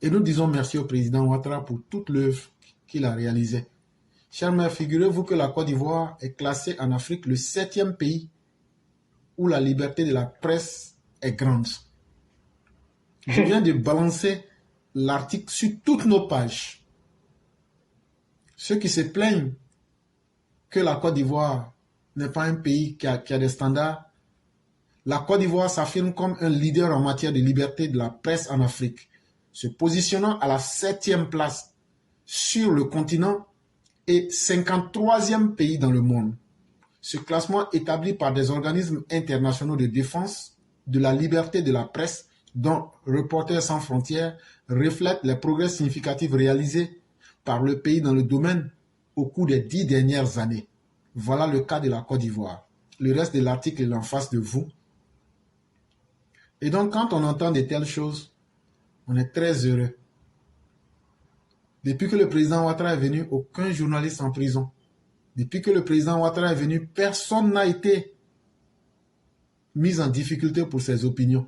Et nous disons merci au président Ouattara pour toute l'œuvre qu'il a réalisée. Chers mères, figurez-vous que la Côte d'Ivoire est classée en Afrique le 7e pays où la liberté de la presse est grande. Je viens de balancer l'article sur toutes nos pages. Ceux qui se plaignent que la Côte d'Ivoire n'est pas un pays qui a des standards, la Côte d'Ivoire s'affirme comme un leader en matière de liberté de la presse en Afrique, se positionnant à la 7e place sur le continent et 53e pays dans le monde. Ce classement établi par des organismes internationaux de défense de la liberté de la presse, dont Reporters sans frontières, reflète les progrès significatifs réalisés par le pays dans le domaine au cours des 10 dernières années. Voilà le cas de la Côte d'Ivoire. Le reste de l'article est en face de vous. Et donc, quand on entend de telles choses, on est très heureux. Depuis que le président Ouattara est venu, aucun journaliste en prison. Depuis que le président Ouattara est venu, personne n'a été mis en difficulté pour ses opinions.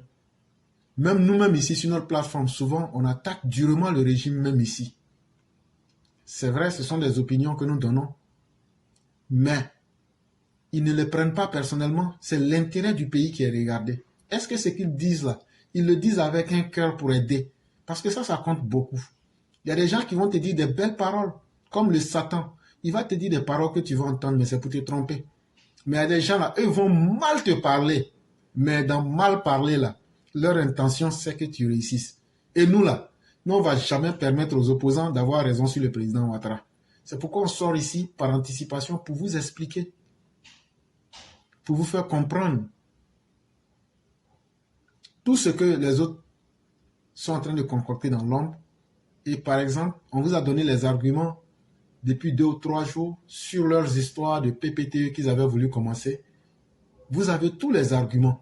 Même nous-mêmes ici sur notre plateforme, souvent, on attaque durement le régime même ici. C'est vrai, ce sont des opinions que nous donnons. Mais ils ne les prennent pas personnellement. C'est l'intérêt du pays qui est regardé. Est-ce que ce qu'ils disent là, ils le disent avec un cœur pour aider? Parce que ça compte beaucoup. Il y a des gens qui vont te dire des belles paroles, comme le Satan. Il va te dire des paroles que tu vas entendre, mais c'est pour te tromper. Mais il y a des gens là, eux vont mal te parler. Mais dans mal parler là, leur intention c'est que tu réussisses. Et nous là, nous on ne va jamais permettre aux opposants d'avoir raison sur le président Ouattara. C'est pourquoi on sort ici par anticipation pour vous expliquer, pour vous faire comprendre tout ce que les autres sont en train de concocter dans l'ombre. Et par exemple, on vous a donné les arguments depuis 2 ou 3 jours sur leurs histoires de PPTE qu'ils avaient voulu commencer. Vous avez tous les arguments.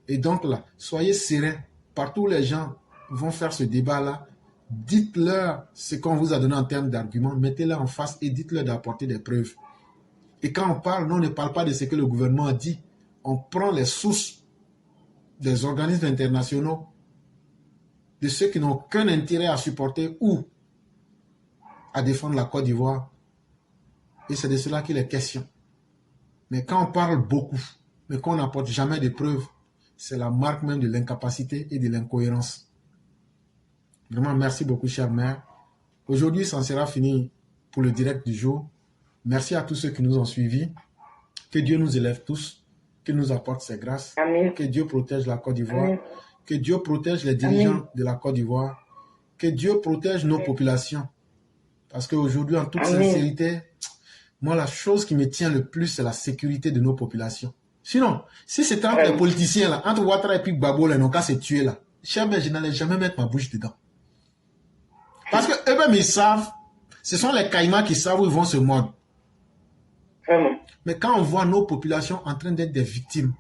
Et donc là, soyez sereins. Partout où les gens vont faire ce débat-là, dites-leur ce qu'on vous a donné en termes d'arguments, mettez-les en face et dites-leur d'apporter des preuves. Et quand on parle, nous, on ne parle pas de ce que le gouvernement a dit. On prend les sources des organismes internationaux, de ceux qui n'ont aucun intérêt à supporter ou à défendre la Côte d'Ivoire. Et c'est de cela qu'il est question. Mais quand on parle beaucoup, mais qu'on n'apporte jamais de preuves, c'est la marque même de l'incapacité et de l'incohérence. Vraiment, merci beaucoup, chère mère. Aujourd'hui, ça en sera fini pour le direct du jour. Merci à tous ceux qui nous ont suivis. Que Dieu nous élève tous, qu'il nous apporte ses grâces. Amen. Que Dieu protège la Côte d'Ivoire. Amen. Que Dieu protège les dirigeants Amen. de la Côte d'Ivoire. Que Dieu protège nos populations. Parce qu'aujourd'hui, en toute Amen. sincérité, moi, la chose qui me tient le plus, c'est la sécurité de nos populations. Sinon, si c'était entre les politiciens, là, entre Ouattara et puis Gbagbo, là, ils n'ont qu'à se tuer, là. Cher mère, je n'allais jamais mettre ma bouche dedans. Parce que eux-mêmes, ils savent, ce sont les caïmans qui savent où ils vont se mordre. Vraiment. Mais quand on voit nos populations en train d'être des victimes,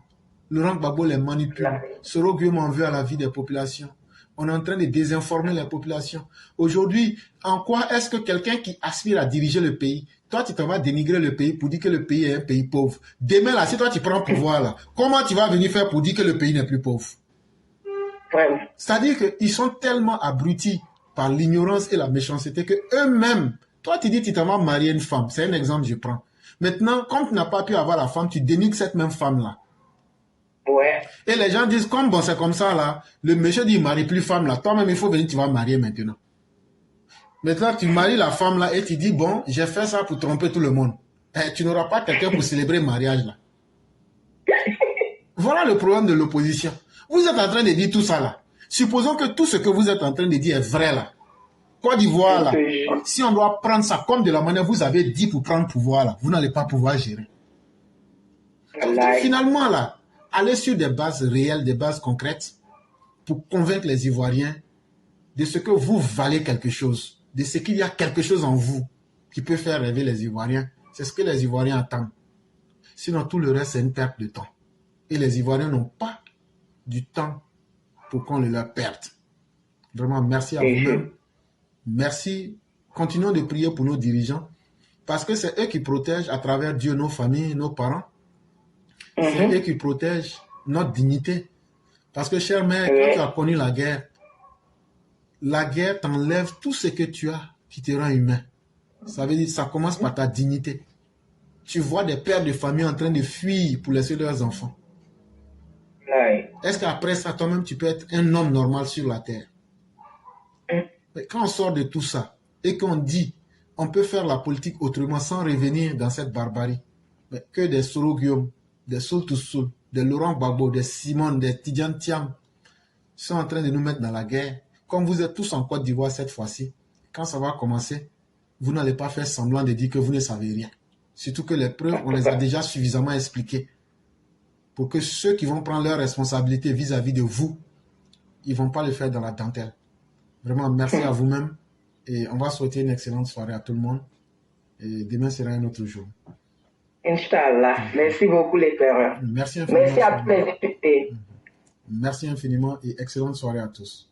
Laurent Gbagbo les manipule, Soro Guillaume en veut à la vie des populations. On est en train de désinformer les populations. Aujourd'hui, en quoi est-ce que quelqu'un qui aspire à diriger le pays, toi tu t'en vas dénigrer le pays pour dire que le pays est un pays pauvre. Demain là, si toi tu prends le pouvoir là, comment tu vas venir faire pour dire que le pays n'est plus pauvre? Vraiment. C'est-à-dire qu'ils sont tellement abrutis par l'ignorance et la méchanceté que eux-mêmes, toi tu dis tu t'en vas marier une femme, c'est un exemple que je prends. Maintenant, comme tu n'as pas pu avoir la femme, tu dénigres cette même femme-là. Ouais. Et les gens disent, comme bon, c'est comme ça là, le monsieur dit, il ne marie plus femme là, toi-même il faut venir, tu vas marier maintenant. Maintenant, tu maries la femme là et tu dis, bon, j'ai fait ça pour tromper tout le monde. Eh, tu n'auras pas quelqu'un pour célébrer le mariage là. Voilà le problème de l'opposition. Vous êtes en train de dire tout ça là. Supposons que tout ce que vous êtes en train de dire est vrai là. Côte d'Ivoire là, si on doit prendre ça comme de la manière vous avez dit pour prendre le pouvoir là, vous n'allez pas pouvoir gérer. Donc, finalement là, allez sur des bases réelles, des bases concrètes pour convaincre les Ivoiriens de ce que vous valez quelque chose, de ce qu'il y a quelque chose en vous qui peut faire rêver les Ivoiriens. C'est ce que les Ivoiriens attendent. Sinon, tout le reste, c'est une perte de temps. Et les Ivoiriens n'ont pas du temps pour qu'on le leur perde. Vraiment, merci à vous-même. Merci. Continuons de prier pour nos dirigeants parce que c'est eux qui protègent à travers Dieu nos familles, nos parents. C'est eux qui protègent notre dignité. Parce que, chère mère, quand tu as connu la guerre la guerre t'enlève tout ce que tu as qui te rend humain. Ça veut dire que ça commence par ta dignité. Tu vois des pères de famille en train de fuir pour laisser leurs enfants. Ouais. Est-ce qu'après ça, toi-même, tu peux être un homme normal sur la terre? Mais quand on sort de tout ça et qu'on dit on peut faire la politique autrement sans revenir dans cette barbarie, mais que des Soro Guillaume, des Soul to Soul, des Laurent Gbagbo, des Simon, des Tidjane Thiam sont en train de nous mettre dans la guerre. Comme vous êtes tous en Côte d'Ivoire cette fois-ci, quand ça va commencer, vous n'allez pas faire semblant de dire que vous ne savez rien. Surtout que les preuves, on les a déjà suffisamment expliquées pour que ceux qui vont prendre leurs responsabilités vis-à-vis de vous, ils ne vont pas le faire dans la dentelle. Vraiment, merci à vous-même et on va souhaiter une excellente soirée à tout le monde. Et demain sera un autre jour. Inch'Allah. Merci beaucoup les pères. Merci infiniment. Merci à tous les députés. Merci infiniment et excellente soirée à tous.